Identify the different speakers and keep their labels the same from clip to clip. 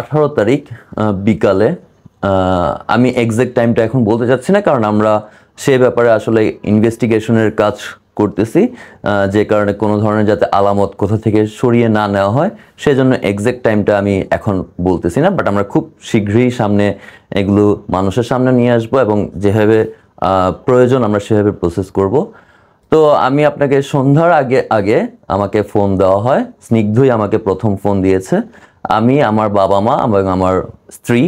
Speaker 1: 18 তারিখ বিকালে আমি এক্সাক্ট টাইমটা এখন বলতে চাচ্ছি না, কারণ আমরা সে ব্যাপারে আসলে ইনভেস্টিগেশনের কাজ করতেছি, যে কারণে কোনো ধরনের যাতে আলামত কোথা থেকে সরিয়ে না নেওয়া হয় সেজন্য এক্সাক্ট টাইমটা আমি এখন বলতেছি না। বাট আমরা খুব শীঘ্রই সামনে এগুলো মানুষের সামনে নিয়ে আসবো এবং যেভাবে প্রয়োজন আমরা সেভাবে প্রসেস করব। তো আমি আপনাকে সন্ধ্যার আগে আগে আমাকে ফোন দেওয়া হয়, স্নিগ্ধই আমাকে প্রথম ফোন দিয়েছে। আমি, আমার বাবা মা এবং আমার স্ত্রী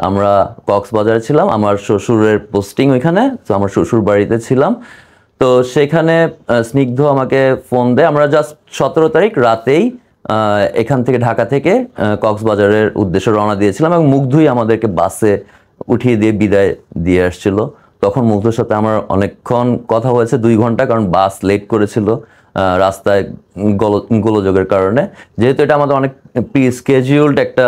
Speaker 1: আমরা কক্সবাজারে ছিলাম, আমার শ্বশুরের পোস্টিং ওইখানে, তো আমার শ্বশুর বাড়িতে ছিলাম। তো সেখানে স্নিগ্ধ আমাকে ফোন দেয়। আমরা জাস্ট 17 তারিখ রাতেই এখান থেকে ঢাকা থেকে কক্সবাজারের উদ্দেশ্যে রওনা দিয়েছিলাম এবং মুগ্ধই আমাদেরকে বাসে উঠিয়ে দিয়ে বিদায় দিয়ে আসছিল। তখন মুগ্ধর সাথে আমার অনেকক্ষণ কথা হয়েছে, 2 ঘন্টা, কারণ বাস লেট করেছিল রাস্তায় গোলযোগের কারণে। যেহেতু এটা আমাদের অনেক প্রি স্কেডিউলড একটা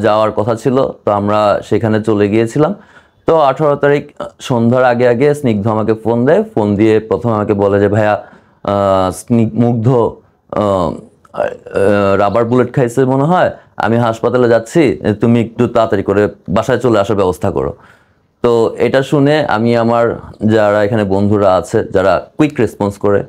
Speaker 1: যাওয়ার কথা ছিল, তো আমরা সেখানে চলে গিয়েছিলাম। তো 18 তারিখ সন্ধ্যার আগে আগে স্নিগ্ধ আমাকে ফোন দেয়। ফোন দিয়ে প্রথমে আমাকে বলে যে ভাইয়া মুগ্ধ রাবার বুলেট খাইছে মনে হয়, আমি হাসপাতালে যাচ্ছি, তুমি একটু তাড়াতাড়ি করে বাসায় চলে আসার ব্যবস্থা করো। তো এটা শুনে আমি আমার যারা এখানে বন্ধুরা আছে যারা কুইক রেসপন্স করে,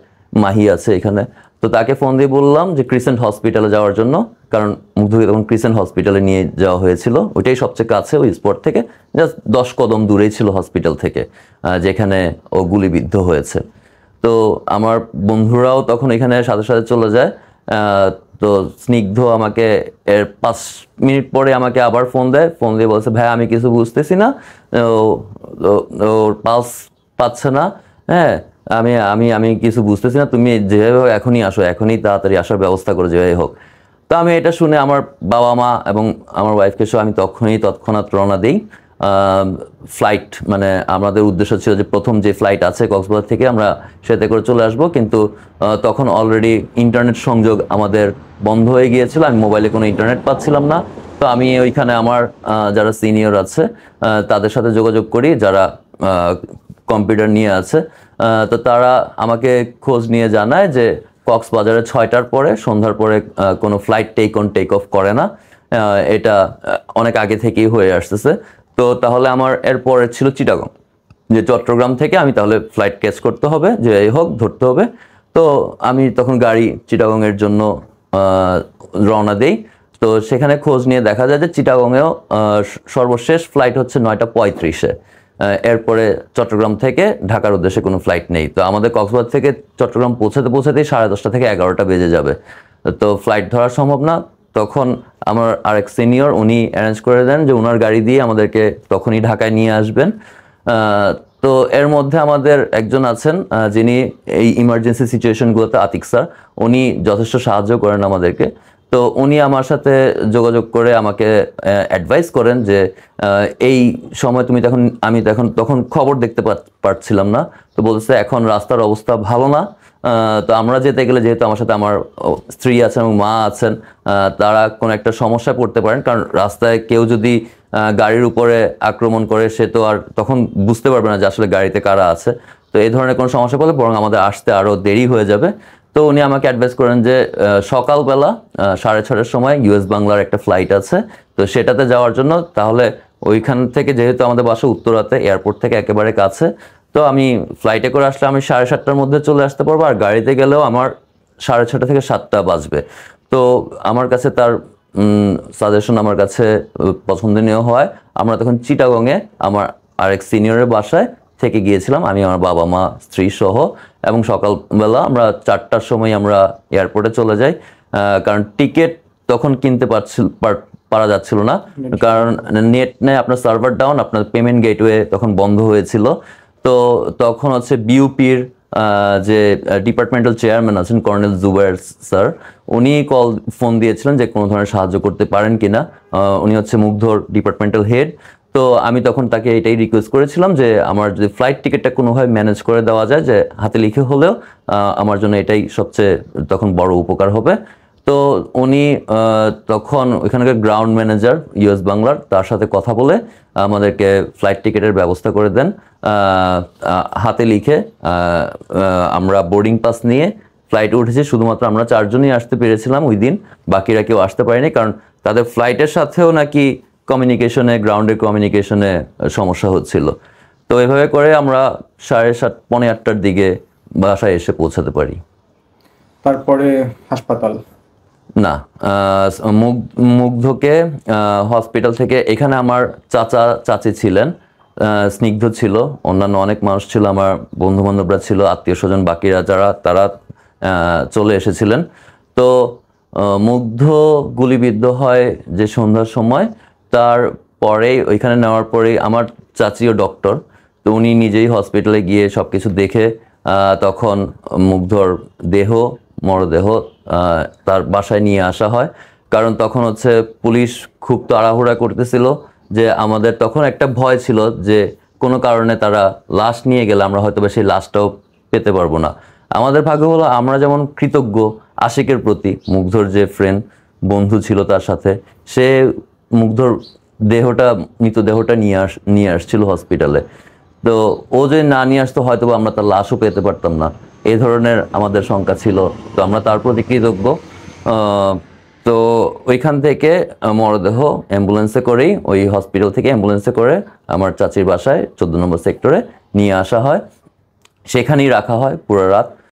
Speaker 1: মাহি আছে এখানে, তো তাকে ফোন দিয়ে বললাম যে ক্রিসেন্ট হসপিটালে যাওয়ার জন্য, কারণ মুগ্ধকে তখন ক্রিসেন্ট হসপিটালে নিয়ে যাওয়া হয়েছিল, ওইটাই সবচেয়ে কাছে ওই স্পট থেকে, জাস্ট 10 কদম দূরেই ছিল হসপিটাল থেকে যেখানে ও গুলিবিদ্ধ হয়েছে। তো আমার বন্ধুরাও তখন এখানে সাথে সাথে চলে যায়। তো স্নিগ্ধ আমাকে এর 5 মিনিট পরে আমাকে আবার ফোন দেয়, ফোন দিয়ে বলছে ভাই আমি কিছু বুঝতেছি না, ওর পালস পাচ্ছে না, হ্যাঁ আমি আমি আমি কিছু বুঝতেছি না, তুমি যেভাবে হোক এখনই আসো, এখনই তাড়াতাড়ি আসার ব্যবস্থা করো যেভাবে হোক। তো আমি এটা শুনে আমার বাবা মা এবং আমার ওয়াইফকে সহ আমি তৎক্ষণাৎ রওনা দিই। ফ্লাইট মানে আমাদের উদ্দেশ্য ছিল যে প্রথম যে ফ্লাইট আছে কক্সবাজার থেকে আমরা সেতে করে চলে আসব, কিন্তু তখন অলরেডি ইন্টারনেট সংযোগ আমাদের বন্ধ হয়ে গিয়েছিল, আমি মোবাইলে কোনো ইন্টারনেট পাচ্ছিলাম না। তো আমি ওইখানে আমার যারা সিনিয়র আছে তাদের সাথে যোগাযোগ করি, যারা কম্পিউটার নিয়ে আছে। তো তারা আমাকে খোঁজ নিয়ে জানায় যে কক্সবাজারে 6টার পরে, সন্ধ্যার পরে কোনো ফ্লাইট টেক অফ করে না, এটা অনেক আগে থেকেই হয়ে আসতেছে। তো তাহলে আমার এরপরে ছিল চিটাগং, যে চট্টগ্রাম থেকে আমি তাহলে ফ্লাইট ক্যাচ করতে হবে, যে এই হোক ধরতে হবে। তো আমি তখন গাড়ি চিটাগংয়ের জন্য রওনা দেই। তো সেখানে খোঁজ নিয়ে দেখা যায় যে চিটাগংয়েও সর্বশেষ ফ্লাইট হচ্ছে 9টা 35-এ, এরপরে চট্টগ্রাম থেকে ঢাকার উদ্দেশ্যে কোনো ফ্লাইট নেই। তো আমাদের কক্সবাজার থেকে চট্টগ্রাম পৌঁছাতেই 10:30 থেকে 11টা বেজে যাবে, তো ফ্লাইট ধরা সম্ভব না। তখন আমার আরেক সিনিয়র উনি অ্যারেঞ্জ করে দেন যে ওনার গাড়ি দিয়ে আমাদেরকে তখনই ঢাকায় নিয়ে আসবেন। তো এর মধ্যে আমাদের একজন আছেন যিনি এই ইমার্জেন্সি সিচুয়েশনগুলোতে, আতিক স্যার, উনি যথেষ্ট সাহায্য করেন আমাদেরকে। তো উনি আমার সাথে যোগাযোগ করে আমাকে অ্যাডভাইস করেন যে এই সময় তুমি আমি তখন খবর দেখতে পারছিলাম না, তো বলতেছে এখন রাস্তার অবস্থা ভালো না, তো আমরা যেতে গেলে যেহেতু আমার সাথে আমার স্ত্রী আছেন এবং মা আছেন, তারা কোনো একটা সমস্যায় পড়তে পারেন, কারণ রাস্তায় কেউ যদি গাড়ির উপরে আক্রমণ করে সে তো আর তখন বুঝতে পারবে না যে আসলে গাড়িতে কারা আছে। তো এই ধরনের কোনো সমস্যা পড়লে বরং আমাদের আসতে আরও দেরি হয়ে যাবে। তো উনি আমাকে অ্যাডভাইস করেন যে সকালবেলা 6:30-এর সময় ইউএস বাংলার একটা ফ্লাইট আছে, তো সেটাতে যাওয়ার জন্য। তাহলে ওইখান থেকে যেহেতু আমাদের বাসা উত্তরাতে, এয়ারপোর্ট থেকে একেবারে কাছে, তো আমি ফ্লাইটে করে আসলে আমি 7:30-টার মধ্যে চলে আসতে পারবো, আর গাড়িতে গেলেও আমার 6:30 থেকে 7টা বাজবে। তো আমার কাছে তার সাজেশন আমার কাছে পছন্দনীয় হয়। আমরা তখন চিটাগংয়ে আমার আরেক সিনিয়রের বাসায় থেকে গিয়েছিলাম, আমি আমার বাবা মা স্ত্রী সহ, এবং সকালবেলা আমরা 4টার সময় আমরা এয়ারপোর্টে চলে যাই, কারণ টিকিট তখন কিনতে পারা যাচ্ছিল না, কারণ নেট নেই, আপনার সার্ভার ডাউন, আপনার পেমেন্ট গেটওয়ে তখন বন্ধ হয়েছিল। তো তখন হচ্ছে বিউপির যে ডিপার্টমেন্টাল চেয়ারম্যান আছেন কর্নেল জুবায়ের স্যার, উনি ফোন দিয়েছিলেন যে কোনো ধরনের সাহায্য করতে পারেন কিনা, উনি হচ্ছে মুগ্ধর ডিপার্টমেন্টাল হেড। তো আমি তখন তাকে এটাই রিকোয়েস্ট করেছিলাম যে আমার যদি ফ্লাইট টিকিটটা কোনোভাবে ম্যানেজ করে দেওয়া যায়, যে হাতে লিখে হলেও, আমার জন্য এটাই সবচেয়ে তখন বড় উপকার হবে। তো উনি তখন ওইখানকার গ্রাউন্ড ম্যানেজার ইউএস বাংলার, তার সাথে কথা বলে আমাদেরকে ফ্লাইট টিকিটের ব্যবস্থা করে দেন হাতে লিখে। আমরা বোর্ডিং পাস নিয়ে ফ্লাইটে উঠেছি, শুধুমাত্র আমরা 4জনই আসতে পেরেছিলাম ওই দিন, বাকিরা কেউ আসতে পারেনি, কারণ তাদের ফ্লাইটের সাথেও নাকি কমিউনিকেশনে, গ্রাউন্ডের কমিউনিকেশনে সমস্যা হচ্ছিল। তো এভাবে করে আমরা 7:30 পৌনে 8টার দিকে বাসায় এসে পৌঁছাতে পারি।
Speaker 2: তারপরে হাসপাতাল?
Speaker 1: না, মুগ্ধকে হসপিটাল থেকে, এখানে আমার চাচা চাচি ছিলেন, স্নিগ্ধ ছিল, অন্যান্য অনেক মানুষ ছিল, আমার বন্ধু বান্ধবরা ছিল, আত্মীয় স্বজন বাকিরা যারা তারা চলে এসেছিলেন। তো মুগ্ধ গুলিবিদ্ধ হয় যে সন্ধ্যার সময়, তারপরেই ওইখানে নেওয়ার পরেই আমার চাচিও ডক্টর, তো উনি নিজেই হসপিটালে গিয়ে সব কিছু দেখে তখন মুগ্ধর মরদেহ তার বাসায় নিয়ে আসা হয়। কারণ তখন হচ্ছে পুলিশ খুব তাড়াহুড়া করতেছিল, যে আমাদের তখন একটা ভয় ছিল যে কোনো কারণে তারা লাশ নিয়ে গেলে আমরা হয়তো সেই লাশটাও পেতে পারবো না। আমাদের ভাগ্য হলো আমরা যেমন কৃতজ্ঞ আশিকের প্রতি, মুগ্ধর যে ফ্রেন্ড বন্ধু ছিল তার সাথে, সে মুগ্ধর মৃতদেহটা নিয়ে আসছিল হসপিটালে। তো ও যদি না নিয়ে আসতো হয়তো আমরা তার লাশও পেতে পারতাম না, এই ধরনের আমাদের শঙ্কা ছিল। তো আমরা তার প্রতি কৃতজ্ঞ। তো ওইখান থেকে মরদেহ অ্যাম্বুলেন্সে করেই, ওই হসপিটাল থেকে অ্যাম্বুলেন্সে করে আমার চাচির বাসায় 14 নম্বর সেক্টরে নিয়ে আসা হয়, সেখানেই রাখা হয় পুরো রাত।